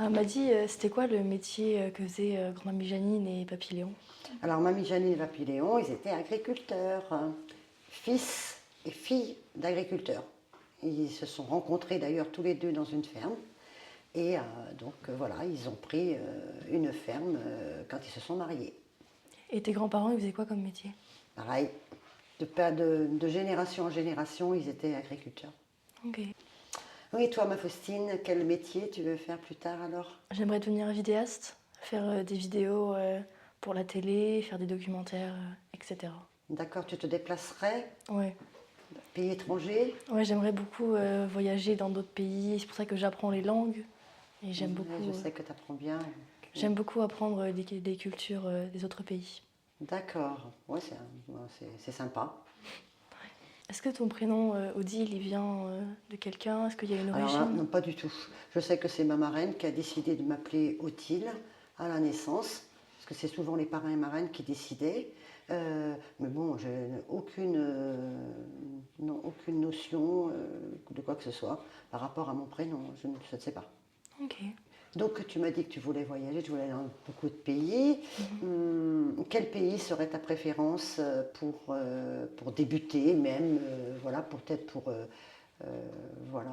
Ah, elle m'a dit, c'était quoi le métier que faisait grand-mamie Janine et Papy Léon? Alors, Mamie Janine et Papy Léon, ils étaient agriculteurs, hein, fils et filles d'agriculteurs. Ils se sont rencontrés d'ailleurs tous les deux dans une ferme. Et voilà, ils ont pris une ferme quand ils se sont mariés. Et tes grands-parents, ils faisaient quoi comme métier? Pareil, de génération en génération, ils étaient agriculteurs. Ok. Oui, toi, ma Faustine, quel métier tu veux faire plus tard alors? J'aimerais devenir vidéaste, faire des vidéos pour la télé, faire des documentaires, etc. D'accord, tu te déplacerais, Ouais. pays étranger? Ouais, j'aimerais beaucoup voyager dans d'autres pays. C'est pour ça que j'apprends les langues. Et j'aime Ouais, beaucoup, je sais que tu apprends bien. j'aime beaucoup apprendre des cultures des autres pays. D'accord, ouais, c'est sympa. Est-ce que ton prénom, Odile, il vient de quelqu'un? Est-ce qu'il y a une Alors là, origine? non, pas du tout. Je sais que c'est ma marraine qui a décidé de m'appeler Odile à la naissance, parce que c'est souvent les parrains et marraines qui décidaient. Mais bon, je n'ai aucune notion de quoi que ce soit par rapport à mon prénom. Je ne sais pas. Ok. Donc, tu m'as dit que tu voulais voyager, tu voulais aller dans beaucoup de pays. Quel pays serait ta préférence pour débuter, même, voilà, peut-être voilà,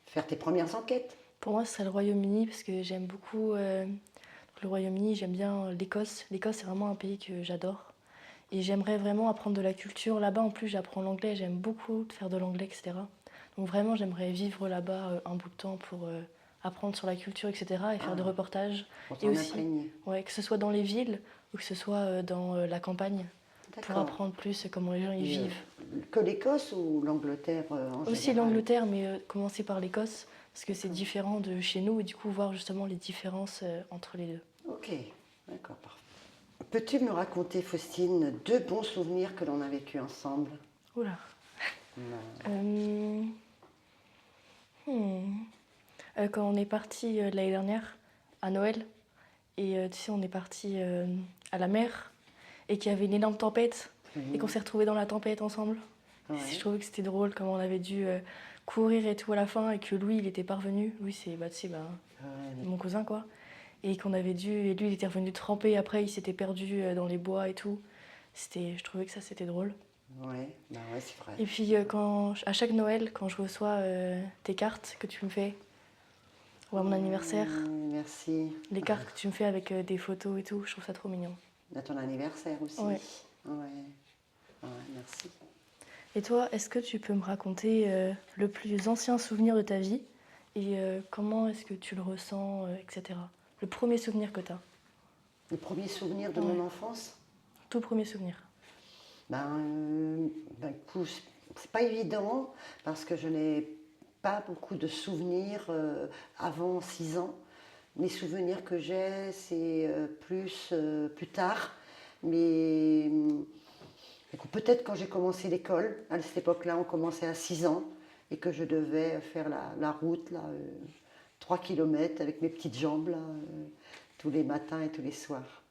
faire tes premières enquêtes? Pour moi, ce serait le Royaume-Uni parce que j'aime beaucoup le Royaume-Uni, j'aime bien l'Écosse. L'Écosse, c'est vraiment un pays que j'adore. Et j'aimerais vraiment apprendre de la culture. Là-bas, en plus, j'apprends l'anglais, j'aime beaucoup de faire de l'anglais, etc. Donc vraiment, j'aimerais vivre là-bas un bout de temps pour apprendre sur la culture, etc. et faire des Ah, reportages. pour Et t'en aussi, imprégner. ouais, que ce soit dans les villes ou que ce soit dans la campagne, pour D'accord. apprendre plus comment les gens y Et, vivent. que l'Écosse ou l'Angleterre en Aussi général? l'Angleterre, mais commencer par l'Écosse, parce que c'est D'accord. différent de chez nous, et du coup voir justement les différences entre les deux. Ok, d'accord, parfait. Peux-tu me raconter, Faustine, deux bons souvenirs que l'on a vécus ensemble? Oula. Euh, Euh, hmm. Quand on est parti l'année dernière à Noël, et tu sais, on est parti à la mer, et qu'il y avait une énorme tempête, et qu'on s'est retrouvés dans la tempête ensemble. Je ouais. trouvais que c'était drôle, comment on avait dû courir et tout à la fin, et que lui, il était parvenu. Lui, c'est bah, tu sais, Ouais, mon cousin, quoi. Et qu'on avait dû. Et lui, il était revenu tremper après, il s'était perdu dans les bois et tout. Je trouvais que ça, c'était drôle. ouais, bah ouais, c'est vrai. Et puis, à chaque Noël, quand je reçois tes cartes que tu me fais, ou à mon anniversaire, Merci. les cartes que tu me fais avec des photos et tout, je trouve ça trop mignon. À ton anniversaire aussi. Ouais. Ouais, ouais, merci. Et toi, est-ce que tu peux me raconter le plus ancien souvenir de ta vie et comment est-ce que tu le ressens, etc. Le premier souvenir que tu as. Le premier souvenir de Ouais. mon enfance? Tout premier souvenir. Écoute, c'est pas évident parce que je n'ai pas beaucoup de souvenirs avant 6 ans. Les souvenirs que j'ai, c'est plus tard. Mais écoute, peut-être quand j'ai commencé l'école, à cette époque-là, on commençait à 6 ans et que je devais faire la route, là, 3 km avec mes petites jambes, là, tous les matins et tous les soirs.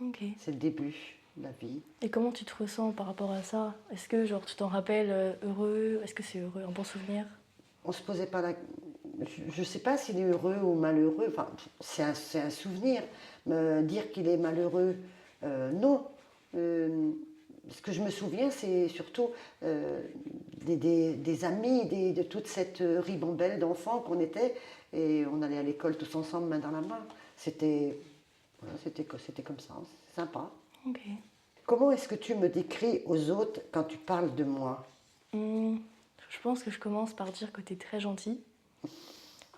Ok. C'est le début de la vie. Et comment tu te ressens par rapport à ça? Est-ce que genre tu t'en rappelles heureux? Est-ce que c'est heureux, un bon souvenir? On se posait pas la... Je ne sais pas s'il est heureux ou malheureux. Enfin, c'est un souvenir. Me dire qu'il est malheureux, non. Ce que je me souviens, c'est surtout des amis, de toute cette ribambelle d'enfants qu'on était. Et on allait à l'école tous ensemble, main dans la main. Voilà, c'était comme ça. C'est sympa. Ok. Comment est-ce que tu me décris aux autres quand tu parles de moi? Hmm, je pense que je commence par dire que tu es très gentil.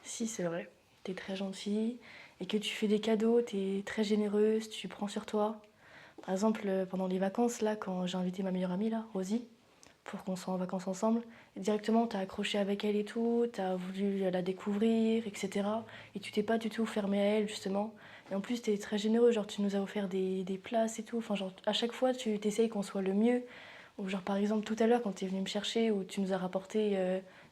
Si, c'est vrai. Tu es très gentil et que tu fais des cadeaux, tu es très généreuse, tu prends sur toi. Par exemple, pendant les vacances, là, quand j'ai invité ma meilleure amie, là, Rosie, pour qu'on soit en vacances ensemble, et directement, t'as accroché avec elle et tout, t'as voulu la découvrir, etc. Et tu t'es pas du tout fermé à elle, justement. Et en plus, t'es très généreux, genre, tu nous as offert des places et tout. Enfin, genre, à chaque fois, tu t'essayes qu'on soit le mieux. Ou genre, par exemple, tout à l'heure, quand t'es venu me chercher, où tu nous as rapporté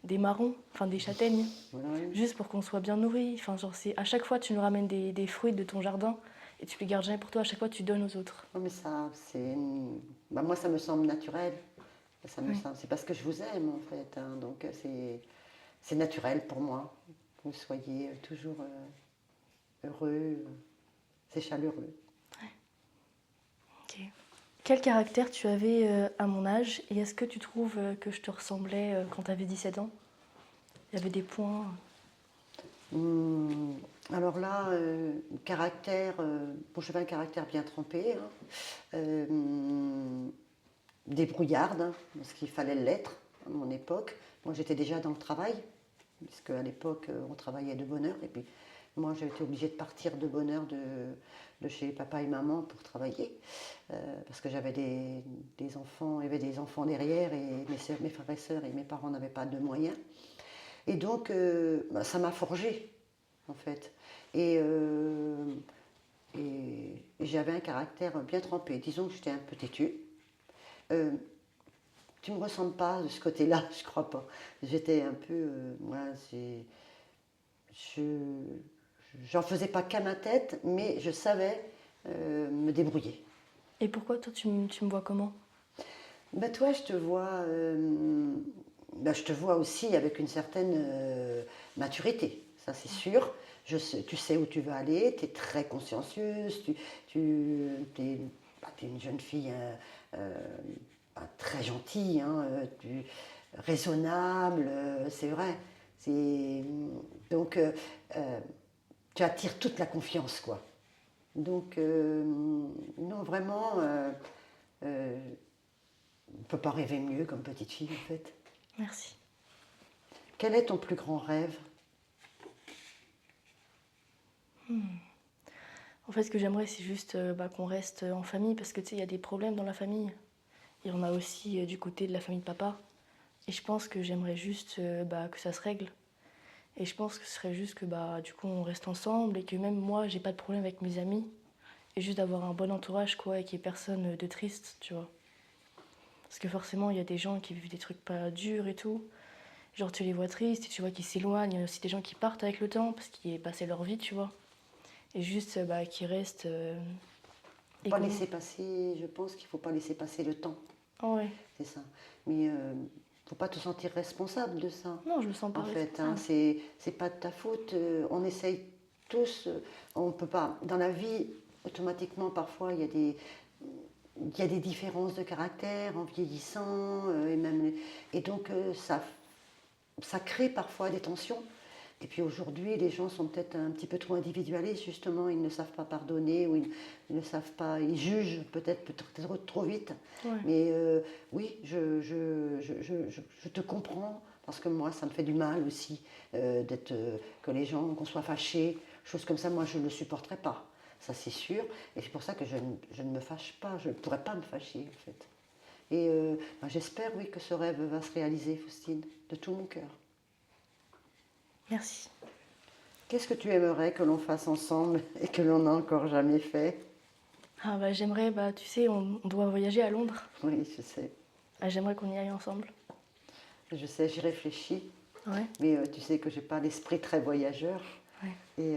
des marrons, enfin, des châtaignes, Ouais. juste pour qu'on soit bien nourris. Enfin, genre, à chaque fois, tu nous ramènes des fruits de ton jardin, et tu les gardes jamais pour toi, à chaque fois, tu donnes aux autres. Non, mais ça, moi, ça me semble naturel. Oui. C'est parce que je vous aime, en fait, hein. Donc, c'est naturel pour moi. vous soyez toujours heureux, c'est chaleureux. Ok. Quel caractère tu avais à mon âge et est-ce que tu trouves que je te ressemblais quand tu avais 17 ans? Il y avait des points. Alors là, caractère, bon, j'avais un caractère bien trempé, hein, débrouillarde, hein, parce qu'il fallait l'être à mon époque. Moi, j'étais déjà dans le travail, puisque à l'époque, on travaillait de bonne heure, et puis moi, j'ai été obligée de partir de bonne heure de chez papa et maman pour travailler, parce que j'avais des enfants, il y avait des enfants derrière, et mes frères et sœurs et mes parents n'avaient pas de moyens. Et donc, ça m'a forgé, en fait. Et, j'avais un caractère bien trempé. Disons que j'étais un peu têtue. Euh, Tu ne me ressembles pas de ce côté-là, je crois pas. J'étais un peu. Je, j'en faisais pas qu'à ma tête, mais je savais me débrouiller. Et pourquoi toi tu me vois comment? Ben toi, je te vois aussi avec une certaine maturité, ça c'est sûr. Tu sais où tu veux aller, tu es très consciencieuse, t'es une jeune fille très gentille, hein, raisonnable, c'est vrai. C'est, donc, tu attires toute la confiance, quoi. Donc, non, vraiment, euh, on ne peut pas rêver mieux comme petite fille, en fait. Merci. Quel est ton plus grand rêve? En fait, ce que j'aimerais, c'est juste qu'on reste en famille parce que tu sais, il y a des problèmes dans la famille. Il y en a aussi du côté de la famille de papa. Et je pense que j'aimerais juste que ça se règle. Et je pense que ce serait juste que du coup on reste ensemble et que même moi j'ai pas de problème avec mes amis. Et juste d'avoir un bon entourage quoi et qu'il n'y ait personne de triste, tu vois. Parce que forcément il y a des gens qui vivent des trucs pas durs et tout. Genre tu les vois tristes et tu vois qu'ils s'éloignent. Il y a aussi des gens qui partent avec le temps parce qu'ils aient passé leur vie, tu vois. Et juste qu'ils restent Faut pas égoïstes. laisser passer, je pense qu'il ne faut pas laisser passer le temps, Oh ouais. c'est ça. Mais faut pas te sentir responsable de ça, Non, je me sens pas en fait. Hein, responsable. c'est pas de ta faute. On essaye tous, on peut pas. Dans la vie, automatiquement, parfois, il y a des différences de caractère en vieillissant, et donc ça crée parfois des tensions. Et puis aujourd'hui, les gens sont peut-être un petit peu trop individualistes, justement, ils ne savent pas pardonner, ou ils ne savent pas, ils jugent peut-être trop vite. Ouais. Mais oui, je te comprends, parce que moi, ça me fait du mal aussi que les gens, qu'on soit fâchés, choses comme ça, moi, je ne le supporterais pas, ça c'est sûr. Et c'est pour ça que je ne me fâche pas, je ne pourrais pas me fâcher, en fait. Et j'espère, oui, que ce rêve va se réaliser, Faustine, de tout mon cœur. Merci. Qu'est-ce que tu aimerais que l'on fasse ensemble et que l'on n'a encore jamais fait? Ah j'aimerais, tu sais, on doit voyager à Londres. Oui, je sais. Ah, j'aimerais qu'on y aille ensemble. Je sais, j'y réfléchis. Ouais. Mais tu sais que j'ai pas l'esprit très voyageur. Ouais. Et,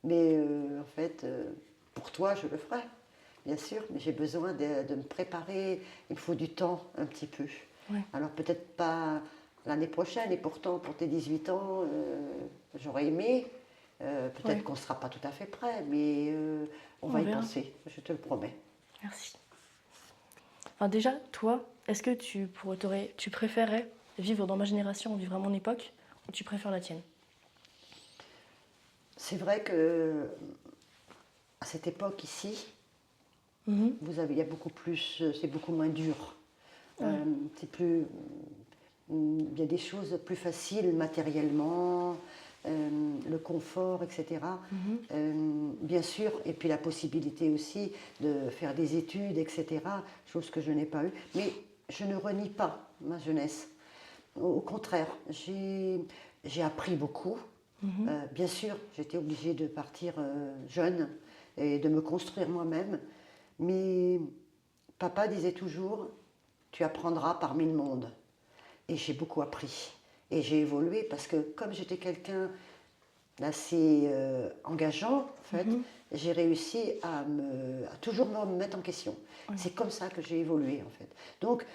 mais en fait, pour toi, je le ferai, bien sûr. Mais j'ai besoin de me préparer. Il me faut du temps, un petit peu. Ouais. Alors peut-être pas l'année prochaine. Et pourtant, pour tes 18 ans, j'aurais aimé. Peut-être qu'on ne sera pas tout à fait prêt. Mais on va y verra. penser, je te le promets. Merci. Enfin, déjà, toi, est-ce que tu préférais vivre dans ma génération, vivre à mon époque, ou tu préfères la tienne? C'est vrai que à cette époque ici, il y a beaucoup plus, c'est beaucoup moins dur. Ouais. C'est plus, il y a des choses plus faciles matériellement, le confort, etc. Bien sûr, et puis la possibilité aussi de faire des études, etc. Chose que je n'ai pas eue. Mais je ne renie pas ma jeunesse. Au contraire, j'ai appris beaucoup. Bien sûr, j'étais obligée de partir jeune et de me construire moi-même. Mais papa disait toujours, tu apprendras par mille mondes. Et j'ai beaucoup appris. Et j'ai évolué parce que comme j'étais quelqu'un d'assez engageant, en fait, j'ai réussi à toujours me mettre en question. Ouais. C'est comme ça que j'ai évolué, en fait. Donc,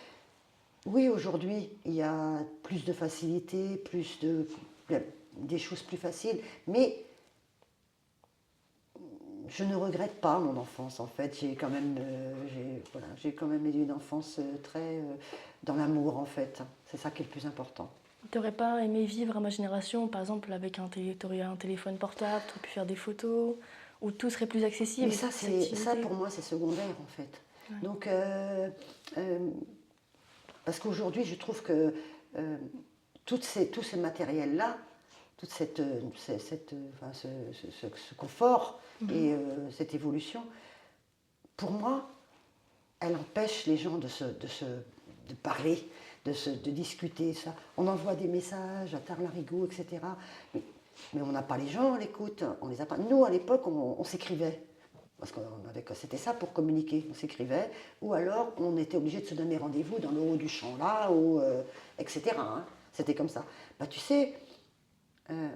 oui, aujourd'hui, il y a plus de facilité, des choses plus faciles. Mais je ne regrette pas mon enfance, en fait. J'ai quand même, j'ai quand même eu une enfance très dans l'amour, en fait. C'est ça qui est le plus important. T'aurais pas aimé vivre à ma génération, par exemple, avec t'aurais un téléphone portable, t'aurais pu faire des photos, où tout serait plus accessible, Mais ça, plus ça d'activités. pour moi, c'est secondaire, en fait. Ouais. Donc, euh, parce qu'aujourd'hui, je trouve que euh, tout ce matériel-là, toute enfin, ce confort et cette évolution, pour moi, elle empêche les gens de parler, de discuter. Ça. On envoie des messages à tard-larigot, etc. Mais on n'a pas les gens à l'écoute. On les a pas. Nous, à l'époque, on s'écrivait. Parce que c'était ça pour communiquer. On s'écrivait. Ou alors, on était obligé de se donner rendez-vous dans le haut du champ là, ou, etc. Hein. C'était comme ça. Bah, tu sais,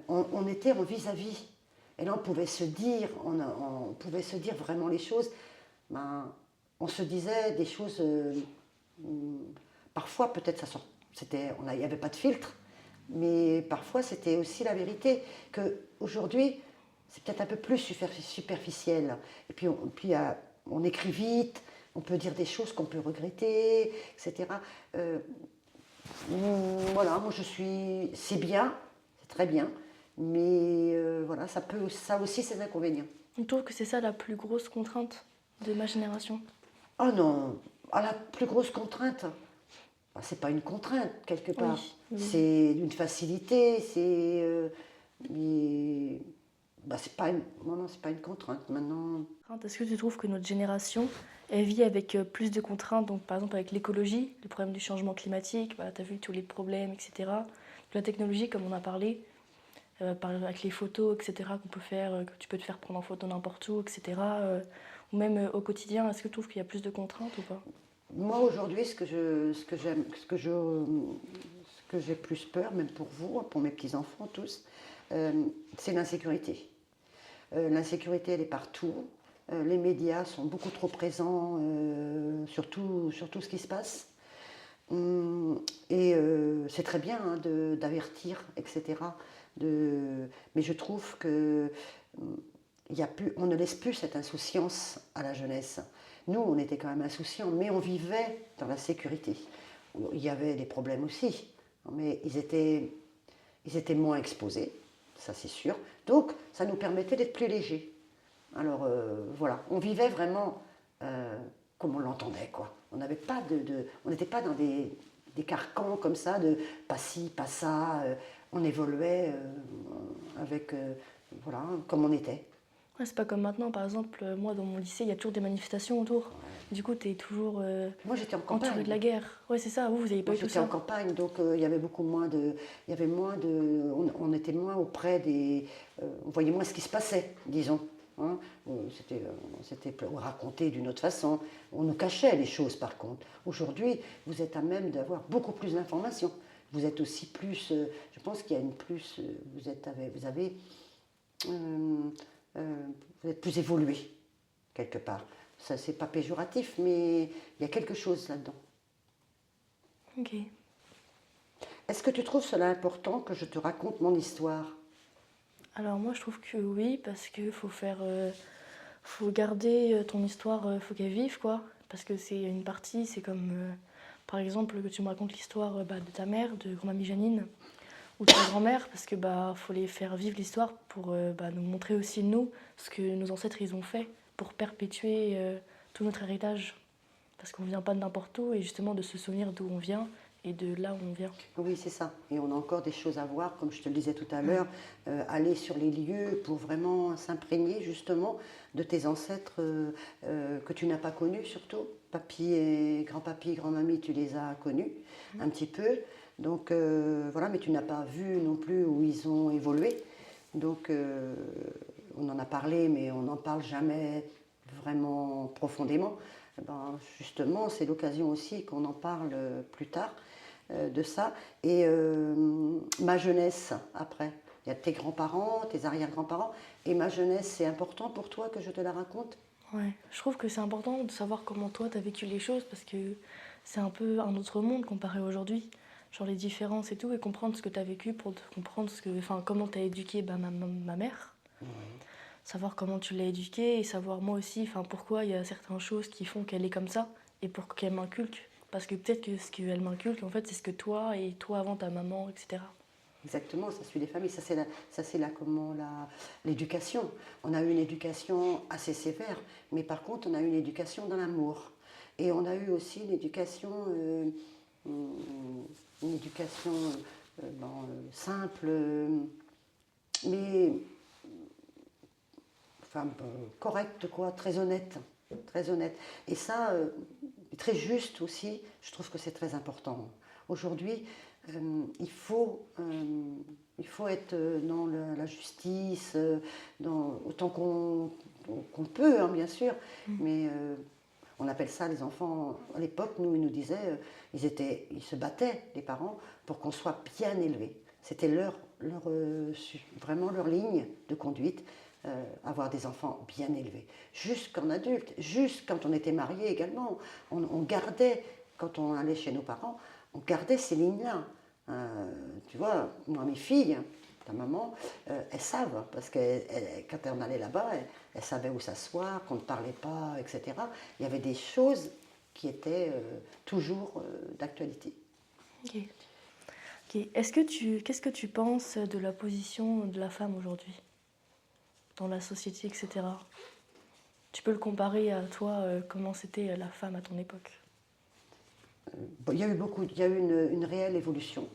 on était en vis-à-vis. Et là, on pouvait se dire, on pouvait se dire vraiment les choses. Ben, on se disait des choses. Parfois, peut-être, il n'y avait pas de filtre, mais parfois, c'était aussi la vérité. Que aujourd'hui, c'est peut-être un peu plus superficiel. Et puis, on écrit vite, on peut dire des choses qu'on peut regretter, etc. Voilà, moi je suis. C'est bien, c'est très bien, mais voilà, ça a aussi ses inconvénients. Je trouve que c'est ça la plus grosse contrainte de ma génération. Oh non, la plus grosse contrainte, c'est pas une contrainte quelque part, Oui, oui. c'est une facilité, mais c'est pas une, non, c'est pas une contrainte maintenant. Est-ce que tu trouves que notre génération, elle vit avec plus de contraintes, donc par exemple avec l'écologie, le problème du changement climatique, voilà, tu as vu tous les problèmes, etc. La technologie, comme on a parlé, avec les photos, etc., qu'on peut faire, que tu peux te faire prendre en photo n'importe où, etc. Ou même au quotidien, est-ce que tu trouves qu'il y a plus de contraintes ou pas? Moi aujourd'hui, ce que j'ai plus peur, même pour vous, pour mes petits enfants tous, c'est l'insécurité. L'insécurité, elle est partout. Les médias sont beaucoup trop présents sur tout ce qui se passe. Et c'est très bien hein, d'avertir, etc. Mais je trouve que on ne laisse plus cette insouciance à la jeunesse. Nous, on était quand même insouciants, mais on vivait dans la sécurité. Il y avait des problèmes aussi, mais ils étaient moins exposés, ça c'est sûr. Donc, ça nous permettait d'être plus légers. Alors voilà, on vivait vraiment comme on l'entendait, quoi. On n'avait pas on n'était pas dans des carcans comme ça de pas ci, pas ça. On évoluait avec voilà comme on était. Ouais, c'est pas comme maintenant, par exemple, moi dans mon lycée, il y a toujours des manifestations autour. Du coup, tu es toujours Moi j'étais en entouré campagne. de la guerre. Ouais, c'est ça, vous n'avez pas Moi eu tout j'étais en ça. campagne, donc il y avait beaucoup moins de, il y avait moins de, on était moins auprès des, on voyait moins ce qui se passait, disons. Hein. C'était raconté d'une autre façon. On nous cachait les choses par contre. Aujourd'hui, vous êtes à même d'avoir beaucoup plus d'informations. Vous êtes aussi plus, je pense qu'il y a une plus, euh, euh, vous êtes plus évolué quelque part. Ça c'est pas péjoratif, mais il y a quelque chose là-dedans. Ok. Est-ce que tu trouves cela important que je te raconte mon histoire? Alors moi, je trouve que oui, parce que faut garder ton histoire, faut qu'elle vive, quoi. Parce que c'est une partie, c'est comme, par exemple, que tu me racontes l'histoire de ta mère, de grand-mamie Janine, ou de ta grand-mère, parce que faut les faire vivre l'histoire pour nous montrer aussi nous ce que nos ancêtres ils ont fait pour perpétuer tout notre héritage. Parce qu'on vient pas de n'importe où et justement de se souvenir d'où on vient et de là où on vient. Oui, c'est ça. Et on a encore des choses à voir, comme je te le disais tout à l'heure, aller sur les lieux pour vraiment s'imprégner justement de tes ancêtres que tu n'as pas connus surtout. Papy et grand-papy, grand-mamie, tu les as connus un petit peu. Donc voilà, mais tu n'as pas vu non plus où ils ont évolué. Donc on en a parlé, mais on n'en parle jamais vraiment profondément. Eh ben, justement, c'est l'occasion aussi qu'on en parle plus tard de ça. Et ma jeunesse, après. Il y a tes grands-parents, tes arrière-grands-parents. Et ma jeunesse, c'est important pour toi que je te la raconte? Ouais, je trouve que c'est important de savoir comment toi t'as vécu les choses parce que c'est un peu un autre monde comparé à aujourd'hui. genre les différences et tout, et comprendre ce que tu as vécu pour comprendre comment tu as éduqué ma mère. Savoir comment tu l'as éduquée et savoir moi aussi pourquoi il y a certaines choses qui font qu'elle est comme ça et pour qu'elle m'inculque. Parce que peut-être que ce qu'elle m'inculque, en fait, c'est ce que toi et toi avant ta maman, etc. Exactement, ça suit les familles. L'éducation. On a eu une éducation assez sévère, mais par contre, on a eu une éducation dans l'amour. Et on a eu aussi une éducation mais correcte, quoi, très honnête. Très honnête. Et ça, très juste aussi, je trouve que c'est très important. Aujourd'hui, il faut être dans la justice, autant qu'on peut, hein, bien sûr, mais on appelle ça les enfants. À l'époque, ils nous disaient, ils se battaient, les parents, pour qu'on soit bien élevés. C'était vraiment leur ligne de conduite. Avoir des enfants bien élevés, jusqu'en adulte, juste quand on était mariés également. On gardait, quand on allait chez nos parents, on gardait ces lignes-là. Tu vois, moi, mes filles, ta maman, elles savent, parce que quand on allait là-bas, elles savaient où s'asseoir, qu'on ne parlait pas, etc. Il y avait des choses qui étaient toujours d'actualité. Ok. Qu'est-ce que tu penses de la position de la femme aujourd'hui dans la société, etc. Tu peux le comparer à toi, comment c'était la femme à ton époque? Il y a eu une réelle évolution.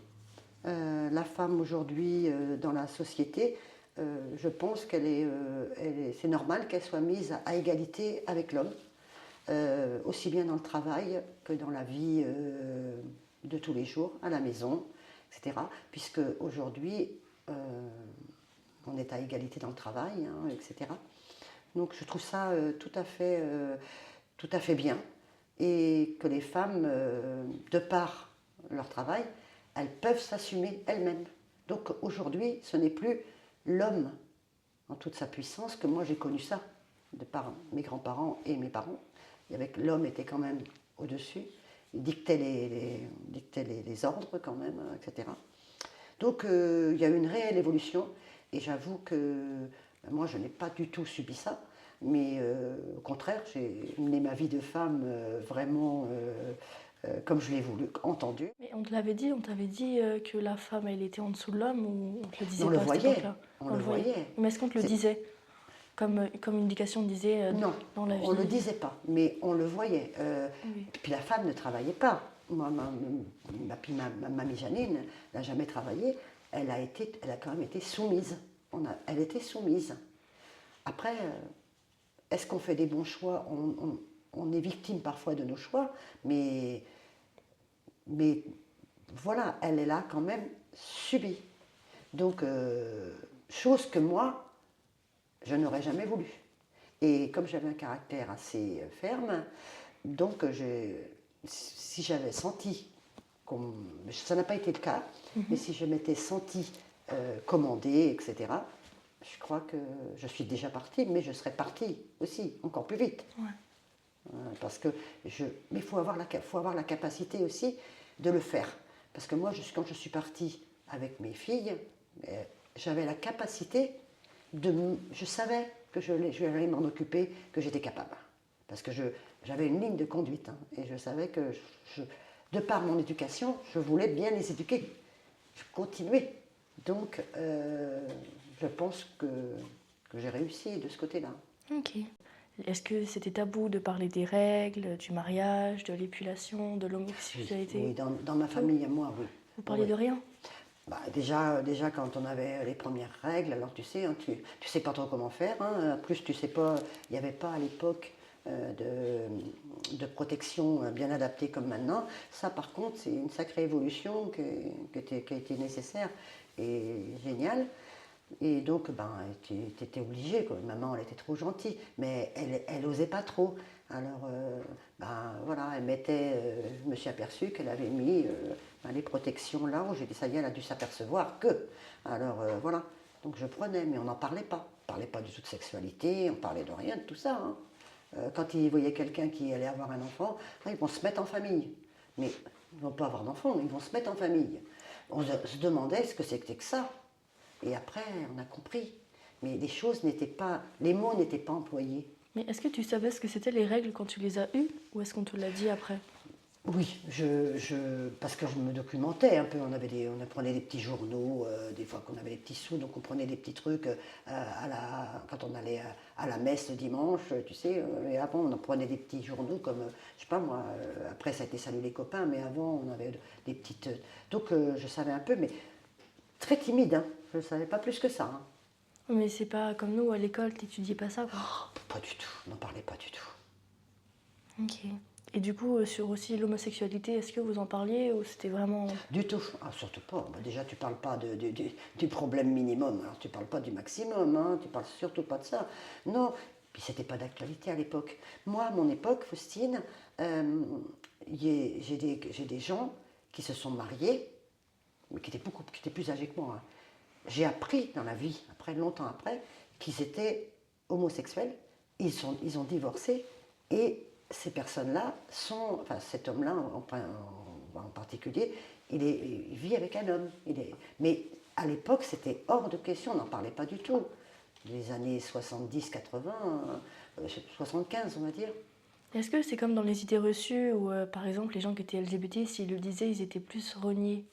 La femme aujourd'hui dans la société, je pense c'est normal qu'elle soit mise à égalité avec l'homme, aussi bien dans le travail que dans la vie de tous les jours, à la maison, etc. Puisque aujourd'hui, on est à égalité dans le travail, hein, etc. Donc je trouve ça tout à fait bien. Et que les femmes, de par leur travail, elles peuvent s'assumer elles-mêmes. Donc aujourd'hui, ce n'est plus l'homme en toute sa puissance, que moi j'ai connu ça, de par mes grands-parents et mes parents. L'homme était quand même au-dessus, il dictait les ordres quand même, etc. Donc il y a eu une réelle évolution, et j'avoue que moi je n'ai pas du tout subi ça, mais au contraire, j'ai mené ma vie de femme vraiment comme je l'ai voulu, entendu. Mais on t'avait dit que la femme, elle était en dessous de l'homme, ou on te le disait On le pas à cette voyait, époque-là? on le voyait. Mais est-ce qu'on te le disait comme une indication disait Non, dans la vie? on ne le disait pas, mais on le voyait. Oui. Puis la femme ne travaillait pas. Moi, ma mamie Janine n'a jamais travaillé. Elle a quand même été soumise. Elle était soumise. Après, est-ce qu'on fait des bons choix? On est victime parfois de nos choix, mais voilà, elle est là quand même subie. Donc, chose que moi, je n'aurais jamais voulu. Et comme j'avais un caractère assez ferme, donc si j'avais senti, ça n'a pas été le cas, mais si je m'étais sentie commandée, etc., je crois que je suis déjà partie, mais je serais partie aussi, encore plus vite. Ouais. Parce que mais il faut avoir la capacité aussi de le faire. Parce que moi, quand je suis partie avec mes filles, j'avais la capacité je savais que je allais m'en occuper, que j'étais capable. Parce que j'avais une ligne de conduite, hein, et je savais que, de par mon éducation, je voulais bien les éduquer. Je continuais. Donc, je pense que j'ai réussi de ce côté-là. Ok. Est-ce que c'était tabou de parler des règles, du mariage, de l'épilation, de l'homosexualité? Oui, dans ma famille, à moi, oui. Vous parliez Oui. de rien? Déjà, quand on avait les premières règles, alors tu sais, hein, tu sais pas trop comment faire. Hein, en plus, tu sais pas, il n'y avait pas à l'époque de protection bien adaptée comme maintenant. Ça, par contre, c'est une sacrée évolution qui a été nécessaire et géniale. Et donc, tu étais obligée, quoi. Maman, elle était trop gentille, mais elle osait pas trop. Alors, voilà, je me suis aperçue qu'elle avait mis les protections là où j'ai dit, ça y est, elle a dû s'apercevoir que. Alors, voilà. Donc, je prenais, mais on n'en parlait pas. On parlait pas du tout de sexualité, on parlait de rien, de tout ça. Hein. Quand ils voyaient quelqu'un qui allait avoir un enfant, ils vont se mettre en famille. Mais Ils ne vont pas avoir d'enfants, ils vont se mettre en famille. On se demandait ce que c'était que ça. Et après, on a compris. Mais les choses n'étaient pas, les mots n'étaient pas employés. Mais est-ce que tu savais ce que c'était les règles quand tu les as eues ou est-ce qu'on te l'a dit après? Oui, parce que je me documentais un peu. On prenait des petits journaux, des fois qu'on avait des petits sous, donc on prenait des petits trucs quand on allait à la messe le dimanche, tu sais. Et avant, on en prenait des petits journaux comme, je sais pas moi, après ça a été Salut les copains, mais avant, on avait des petites. Donc je savais un peu, mais très timide, hein. Je ne savais pas plus que ça, hein. Mais c'est pas comme nous à l'école, t'étudiais pas ça quoi. Pas du tout, on n'en parlait pas du tout. Ok. Et du coup, sur aussi l'homosexualité, est-ce que vous en parliez ou c'était vraiment... Du tout, ah, surtout pas. Bah, déjà, tu parles pas du problème minimum, alors tu parles pas du maximum, hein. Tu parles surtout pas de ça. Non, puis c'était pas d'actualité à l'époque. Moi, à mon époque, Faustine, j'ai des gens qui se sont mariés, mais qui étaient plus âgés que moi, hein. J'ai appris dans la vie, longtemps après, qu'ils étaient homosexuels, ils ont divorcé, et ces personnes-là sont, enfin cet homme-là en particulier, il vit avec un homme. Mais à l'époque, c'était hors de question, on n'en parlait pas du tout. Les années 70, 80, 75, on va dire. Est-ce que c'est comme dans les idées reçues où, par exemple, les gens qui étaient LGBT, s'ils le disaient, ils étaient plus reniés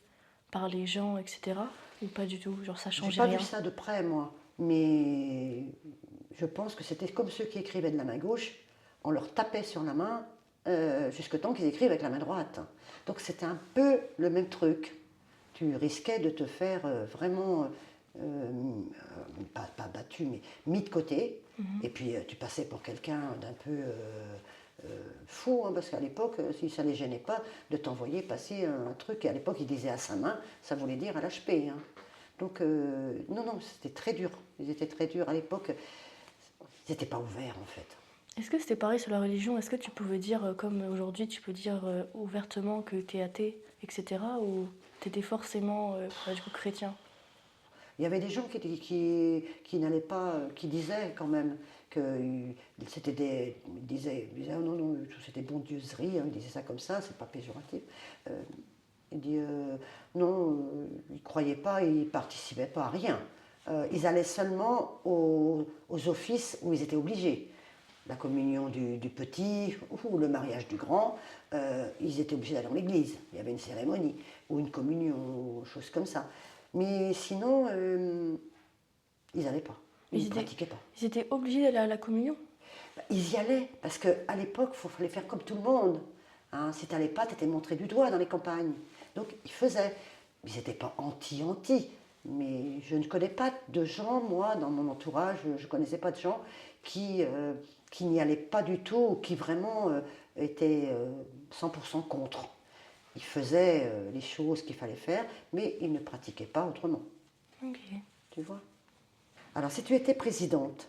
par les gens, etc. Ou pas du tout? Genre ça J'ai changeait pas rien? vu ça de près, moi, mais je pense que c'était comme ceux qui écrivaient de la main gauche, on leur tapait sur la main jusqu'au temps qu'ils écrivent avec la main droite. Donc c'était un peu le même truc. Tu risquais de te faire vraiment, pas battu, mais mis de côté, et puis tu passais pour quelqu'un d'un peu fou, hein, parce qu'à l'époque, si ça ne les gênait pas, de t'envoyer passer un truc, et à l'époque ils disaient à sa main, ça voulait dire à l'HP, hein. Donc, non, non, c'était très dur. Ils étaient très durs. À l'époque, ils n'étaient pas ouverts, en fait. Est-ce que c'était pareil sur la religion? Est-ce que tu pouvais dire, comme aujourd'hui, tu peux dire ouvertement que t'es athée, etc. Ou t'étais forcément du coup, chrétien? Il y avait des gens qui n'allaient pas, qui disaient quand même que c'était des. Ils disaient oh non, non, c'était bondieuserie, hein, ils disaient ça comme ça, c'est pas péjoratif. Il dit non, ils ne croyaient pas, ils ne participaient pas à rien. Ils allaient seulement aux offices où ils étaient obligés. La communion du petit ou le mariage du grand, ils étaient obligés d'aller dans l'église. Il y avait une cérémonie ou une communion, ou chose comme ça. Mais sinon, ils n'allaient pas. Ils ne pratiquaient pas. Ils étaient obligés d'aller à la communion? Ils y allaient parce qu'à l'époque, il fallait faire comme tout le monde. Hein, si tu n'allais pas, tu étais montré du doigt dans les campagnes. Donc ils faisaient. Ils n'étaient pas anti-anti. Mais je ne connais pas de gens, moi, dans mon entourage, je ne connaissais pas de gens qui n'y allaient pas du tout ou qui vraiment étaient 100% contre. Ils faisaient les choses qu'il fallait faire, mais ils ne pratiquaient pas autrement. Ok. Tu vois? Alors, si tu étais présidente,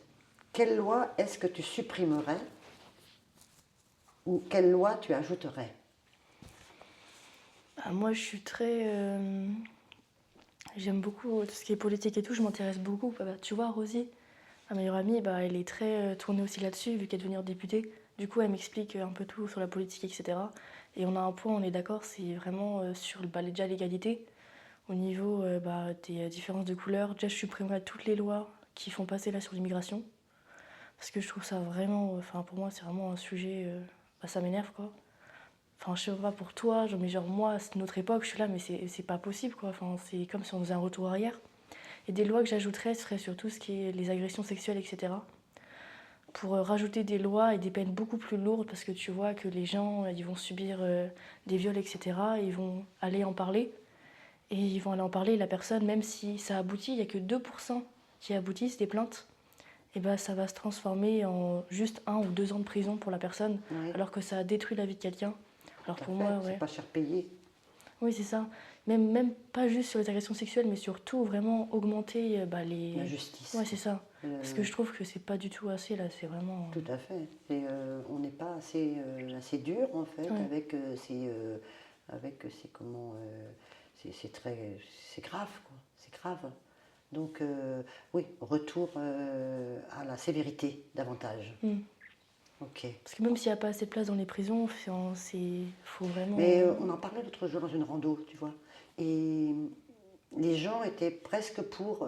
quelle loi est-ce que tu supprimerais ou quelle loi tu ajouterais? Ah, moi, je suis très... J'aime beaucoup tout ce qui est politique et tout, je m'intéresse beaucoup. Bah, tu vois, Rosie, ma meilleure amie, bah, elle est très tournée aussi là-dessus, vu qu'elle est devenue députée. Du coup, elle m'explique un peu tout sur la politique, etc. Et on a un point, on est d'accord, c'est vraiment sur déjà l'égalité. Au niveau des différences de couleurs, déjà, je supprimerais toutes les lois qui font passer là sur l'immigration. Parce que je trouve ça vraiment... Enfin, pour moi, c'est vraiment un sujet... ça m'énerve, quoi. Enfin, je sais pas pour toi, mais genre moi, à notre époque, je suis là, mais c'est pas possible, quoi. Enfin, c'est comme si on faisait un retour arrière. Et des lois que j'ajouterais, ce serait surtout ce qui est les agressions sexuelles, etc. Pour rajouter des lois et des peines beaucoup plus lourdes, parce que tu vois que les gens, ils vont subir des viols, etc. Ils vont aller en parler. Et ils vont aller en parler, la personne, même si ça aboutit, il n'y a que 2% qui aboutissent, des plaintes, et ben ça va se transformer en juste 1 ou 2 ans de prison pour la personne, Oui, alors que ça a détruit la vie de quelqu'un. Alors tout à pour fait. moi, C'est ouais. pas cher payé. Oui, c'est ça. Même pas juste sur les agressions sexuelles, mais surtout vraiment augmenter les... La justice. Ouais, c'est ça. Euh, Parce que je trouve que c'est pas du tout assez, là, c'est vraiment... Tout à fait. Et, on n'est pas assez dur, en fait, Ouais. avec ces comment. C'est grave, quoi. C'est grave. Donc, oui, retour à la sévérité davantage. Mm. Ok. Parce que même s'il n'y a pas assez de place dans les prisons, faut vraiment... Mais on en parlait l'autre jour dans une rando, tu vois. Et les gens étaient presque pour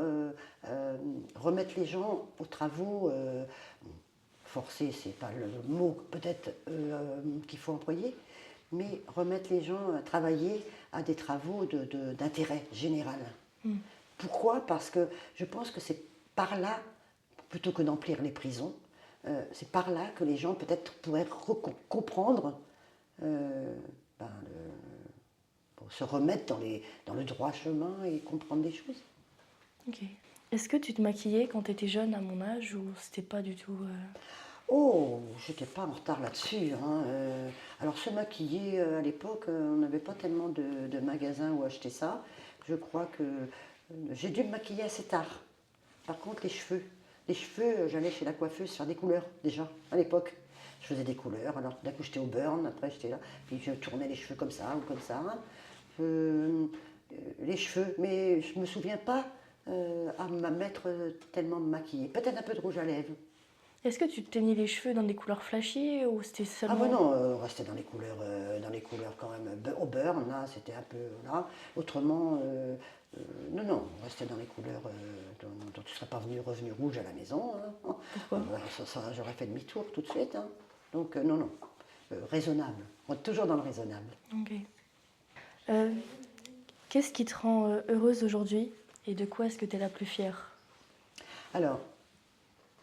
remettre les gens aux travaux forcés, c'est pas le mot peut-être qu'il faut employer, mais remettre les gens à travailler à des travaux d'intérêt général. Pourquoi? Parce que je pense que c'est par là, plutôt que d'emplir les prisons, c'est par là que les gens peut-être pourraient comprendre, euh, ben, pour se remettre dans le droit chemin et comprendre des choses. Ok. Est-ce que tu te maquillais quand tu étais jeune à mon âge ou c'était pas du tout... Oh, j'étais pas en retard là-dessus, hein. Alors se maquiller à l'époque, on n'avait pas tellement de magasins où acheter ça. Je crois que j'ai dû me maquiller assez tard. Par contre, les cheveux, j'allais chez la coiffeuse faire des couleurs déjà à l'époque. Je faisais des couleurs. Alors d'un coup j'étais au burn, après j'étais là, puis je tournais les cheveux comme ça ou comme ça. Les cheveux, mais je me souviens pas à m'être tellement maquillée. Peut-être un peu de rouge à lèvres. Est-ce que tu te teignais les cheveux dans des couleurs flashy ou c'était Ah seulement... ben non, on restait dans les couleurs quand même. Au burn, là, c'était un peu là. Autrement, non, non, on restait dans les couleurs dont tu ne serais pas revenu rouge à la maison, hein. Pourquoi? J'aurais fait demi-tour tout de suite, hein. Donc non, non, raisonnable. On est toujours dans le raisonnable. Ok. Euh, Qu'est-ce qui te rend heureuse aujourd'hui et de quoi est-ce que tu es la plus fière? Alors,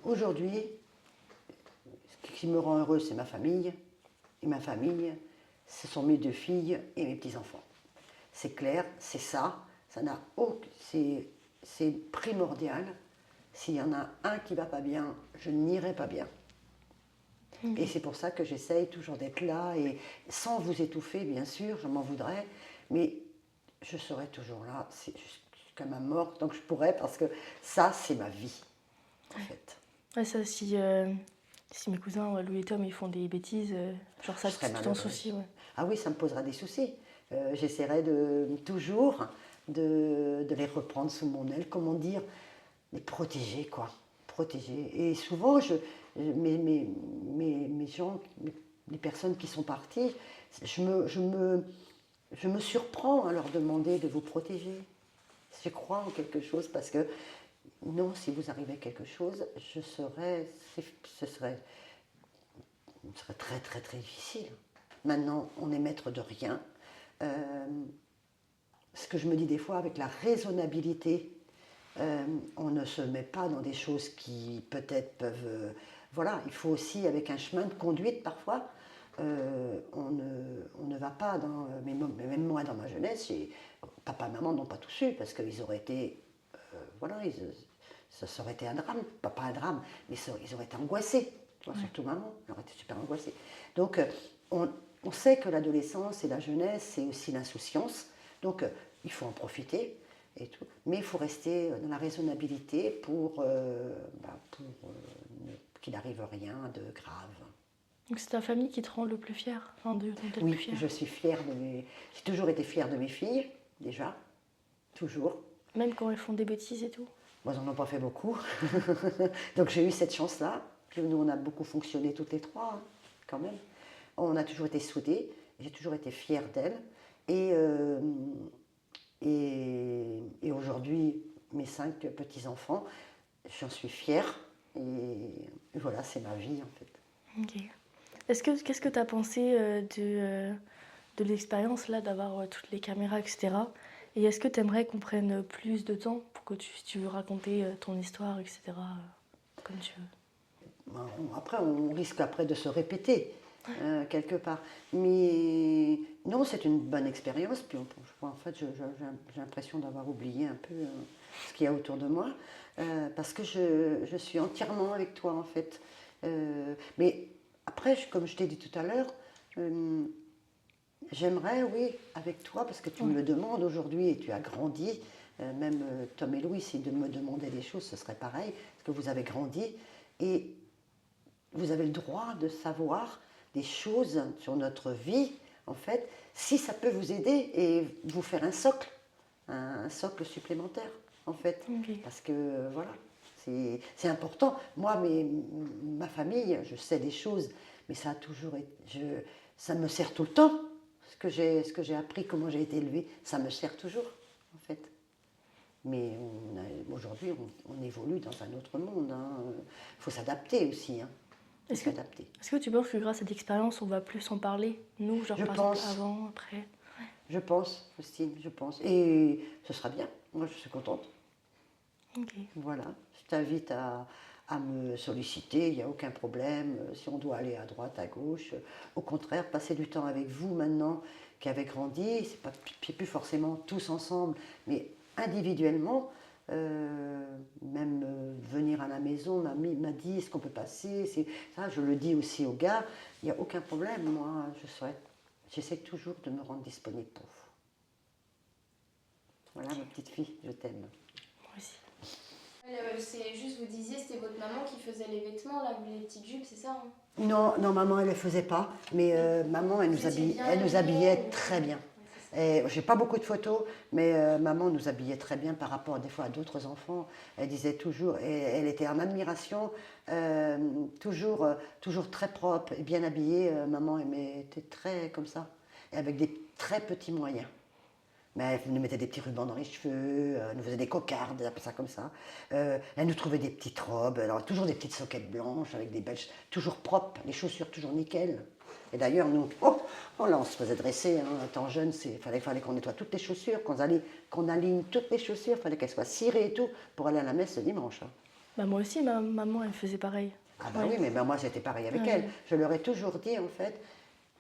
aujourd'hui, ce qui me rend heureuse, c'est ma famille. Et ma famille, ce sont mes deux filles et mes petits-enfants. C'est clair, c'est ça n'a aucun, c'est primordial. S'il y en a un qui va pas bien, je n'irai pas bien. Et c'est pour ça que j'essaye toujours d'être là, et sans vous étouffer, bien sûr, je m'en voudrais, mais je serai toujours là, c'est jusqu'à ma mort, tant que je pourrai, parce que ça, c'est ma vie, en fait. Ouais, ça, si mes cousins, Louis et Tom, ils font des bêtises, genre ça, Je serais tu t'en malheureuse. soucies, ouais. Ah oui, ça me posera des soucis. J'essaierai toujours de les reprendre sous mon aile, comment dire, les protéger, quoi. Protéger. Et souvent, mes gens, les personnes qui sont parties, je me surprends à leur demander de vous protéger. Je crois en quelque chose parce que non, si vous arrivez à quelque chose, ce serait très très très difficile. Maintenant, on est maître de rien. Ce que je me dis des fois avec la raisonnabilité, on ne se met pas dans des choses qui peut-être peuvent... voilà, il faut aussi, avec un chemin de conduite parfois, on ne va pas dans... Mais même moi, dans ma jeunesse, papa et maman n'ont pas tous eu, parce qu'ils auraient été... voilà, ça aurait été un drame, pas un drame, mais ils auraient été angoissés. Tu vois, surtout maman, elle aurait été super angoissée. Donc, on sait que l'adolescence et la jeunesse, c'est aussi l'insouciance. Donc, il faut en profiter et tout. Mais il faut rester dans la raisonnabilité pour qu'il n'arrive rien de grave. Donc c'est ta famille qui te rend le plus fier, enfin, dont t'es le Oui, plus fier. je suis fière de mes... J'ai toujours été fière de mes filles, déjà. Toujours. Même quand elles font des bêtises et tout. Moi, j'en ai pas fait beaucoup. Donc j'ai eu cette chance-là. Puis nous, on a beaucoup fonctionné toutes les trois, hein, quand même. On a toujours été soudées. J'ai toujours été fière d'elles. Et aujourd'hui, mes 5 petits-enfants, j'en suis fière. Et voilà, c'est ma vie, en fait. Ok. Qu'est-ce que tu as pensé de l'expérience là, d'avoir toutes les caméras, etc. Et est-ce que tu aimerais qu'on prenne plus de temps pour que si tu veux raconter ton histoire, etc. Comme tu veux. Après, on risque après de se répéter quelque part. Mais non, c'est une bonne expérience. Puis en fait, j'ai l'impression d'avoir oublié un peu ce qu'il y a autour de moi. Parce que je suis entièrement avec toi, en fait. Mais après, comme je t'ai dit tout à l'heure, j'aimerais, oui, avec toi, parce que tu me le demandes aujourd'hui et tu as grandi. Même Tom et Louis, s'ils me demandaient des choses, ce serait pareil, parce que vous avez grandi. Et vous avez le droit de savoir des choses sur notre vie, en fait, si ça peut vous aider et vous faire un socle supplémentaire, en fait. Ok. Parce que, voilà, C'est important. Moi, ma famille, je sais des choses, mais ça a toujours été, ça me sert tout le temps. Ce que j'ai appris, comment j'ai été élevée, ça me sert toujours, en fait. Mais aujourd'hui, on évolue dans un autre monde. Il faut s'adapter aussi. Est-ce que tu penses que grâce à l'expérience, on va plus en parler? Nous, genre Je par exemple pense. avant, après? Je pense, Christine, je pense. Et ce sera bien. Moi, je suis contente. Ok. Voilà. Je t'invite à me solliciter, il n'y a aucun problème. Si on doit aller à droite, à gauche, au contraire, passer du temps avec vous maintenant qui avez grandi, c'est plus forcément tous ensemble, mais individuellement. Même venir à la maison m'a dit est-ce qu'on peut passer, ça je le dis aussi aux gars, il n'y a aucun problème, moi j'essaie toujours de me rendre disponible pour vous. Voilà ma petite fille, je t'aime. Moi aussi. C'est juste, vous disiez, c'était votre maman qui faisait les vêtements, là, les petites jupes, c'est ça, hein? Non, non, maman elle ne le faisait pas, mais maman elle nous habillait très bien. J'ai pas beaucoup de photos, mais maman nous habillait très bien par rapport des fois à d'autres enfants. Elle disait toujours, et elle était en admiration, toujours très propre et bien habillée. Maman était très comme ça, et avec des très petits moyens. Mais elle nous mettait des petits rubans dans les cheveux, elle nous faisait des cocardes, elle appelait ça comme ça. Elle nous trouvait des petites robes, alors toujours des petites soquettes blanches avec des belles, toujours propres, les chaussures toujours nickel. Et d'ailleurs, nous, là, on se faisait dresser, étant jeune, fallait qu'on nettoie toutes les chaussures, qu'on aligne toutes les chaussures, il fallait qu'elles soient cirées et tout, pour aller à la messe le dimanche. Bah, moi aussi, ma maman, elle faisait pareil. Ah bah Ouais. oui, mais moi j'étais pareil avec Ouais. elle. Je leur ai toujours dit, en fait,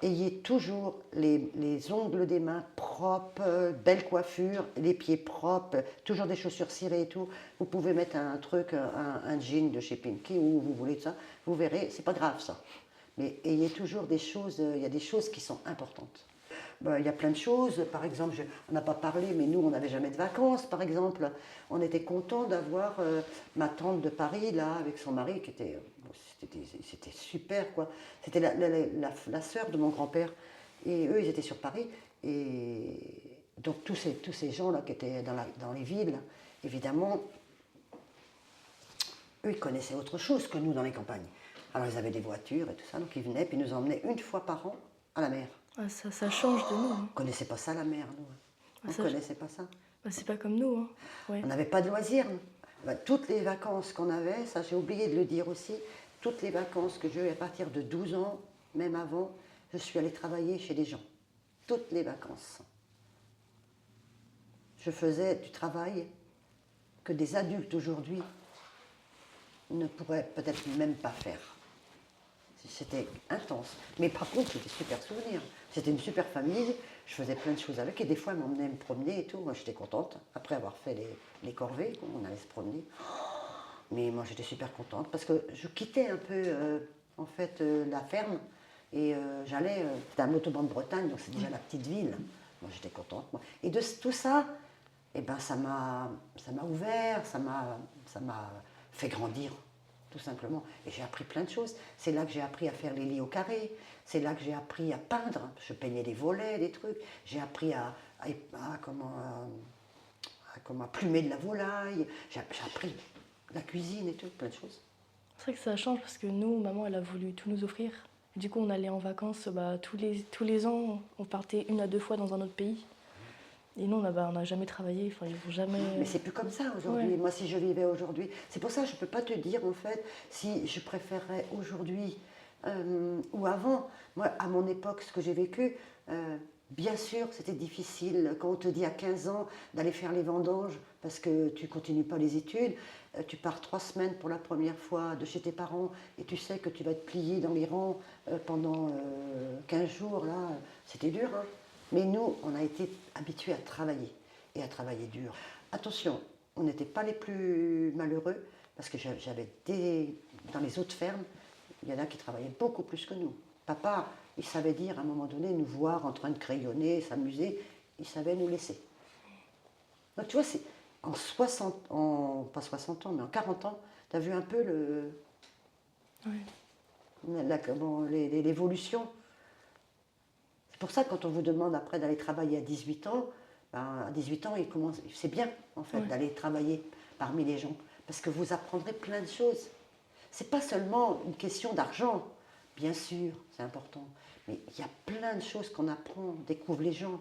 ayez toujours les ongles des mains propres, belle coiffure, les pieds propres, toujours des chaussures cirées et tout. Vous pouvez mettre un truc, un jean de chez Pinky, ou vous voulez ça, vous verrez, c'est pas grave ça. Mais ayez toujours des choses, il y a des choses qui sont importantes. Il y a plein de choses, par exemple, on n'a pas parlé, mais nous, on n'avait jamais de vacances, par exemple. On était content d'avoir ma tante de Paris, là, avec son mari, qui était, c'était super, quoi. C'était la sœur de mon grand-père, et eux, ils étaient sur Paris, et donc tous ces gens-là qui étaient dans les villes, évidemment, eux, ils connaissaient autre chose que nous dans les campagnes. Alors, ils avaient des voitures et tout ça, donc ils venaient, puis ils nous emmenaient une fois par an à la mer. Ah, ça change de nous. Hein. On ne connaissait pas ça, la mer, nous. On ne connaissait pas ça. Bah, c'est pas comme nous. Hein. Ouais. On n'avait pas de loisirs. Toutes les vacances qu'on avait, ça j'ai oublié de le dire aussi, toutes les vacances que j'ai eues à partir de 12 ans, même avant, je suis allée travailler chez des gens. Toutes les vacances. Je faisais du travail que des adultes aujourd'hui ne pourraient peut-être même pas faire. C'était intense. Mais par contre, c'était super souvenirs. C'était une super famille. Je faisais plein de choses avec. Et des fois, elle m'emmenait me promener et tout. Moi, j'étais contente. Après avoir fait les corvées, on allait se promener. Mais moi, j'étais super contente parce que je quittais un peu, en fait, la ferme. Et j'allais. C'était un autobahn de Bretagne, donc c'est déjà la petite ville. Moi, j'étais contente. Moi. Et de tout ça, eh ben, ça m'a ouvert, ça m'a fait grandir. Tout simplement. Et j'ai appris plein de choses. C'est là que j'ai appris à faire les lits au carré. C'est là que j'ai appris à peindre. Je peignais des volets, des trucs. J'ai appris à plumer de la volaille. J'ai appris la cuisine et tout, plein de choses. C'est vrai que ça change parce que nous, maman, elle a voulu tout nous offrir. Du coup, on allait en vacances tous les ans. On partait 1 à 2 fois dans un autre pays. Et nous, on n'a jamais travaillé, enfin, ils vont jamais... Mais c'est plus comme ça aujourd'hui. Ouais. Moi, si je vivais aujourd'hui, c'est pour ça que je ne peux pas te dire, en fait, si je préférerais aujourd'hui ou avant. Moi, à mon époque, ce que j'ai vécu, bien sûr, c'était difficile. Quand on te dit à 15 ans d'aller faire les vendanges parce que tu ne continues pas les études, tu pars 3 semaines pour la première fois de chez tes parents et tu sais que tu vas être plié dans les rangs pendant 15 jours, là, c'était dur, hein. Mais nous, on a été habitués à travailler, et à travailler dur. Attention, on n'était pas les plus malheureux, parce que dans les autres fermes, il y en a qui travaillaient beaucoup plus que nous. Papa, il savait dire, à un moment donné, nous voir en train de crayonner, s'amuser, il savait nous laisser. Donc tu vois, c'est pas 60 ans, mais en 40 ans, tu as vu un peu l'évolution. C'est pour ça que quand on vous demande après d'aller travailler à 18 ans, à 18 ans, c'est bien en fait d'aller travailler parmi les gens. parce que vous apprendrez plein de choses. C'est pas seulement une question d'argent, bien sûr, c'est important, mais il y a plein de choses qu'on apprend, on découvre les gens.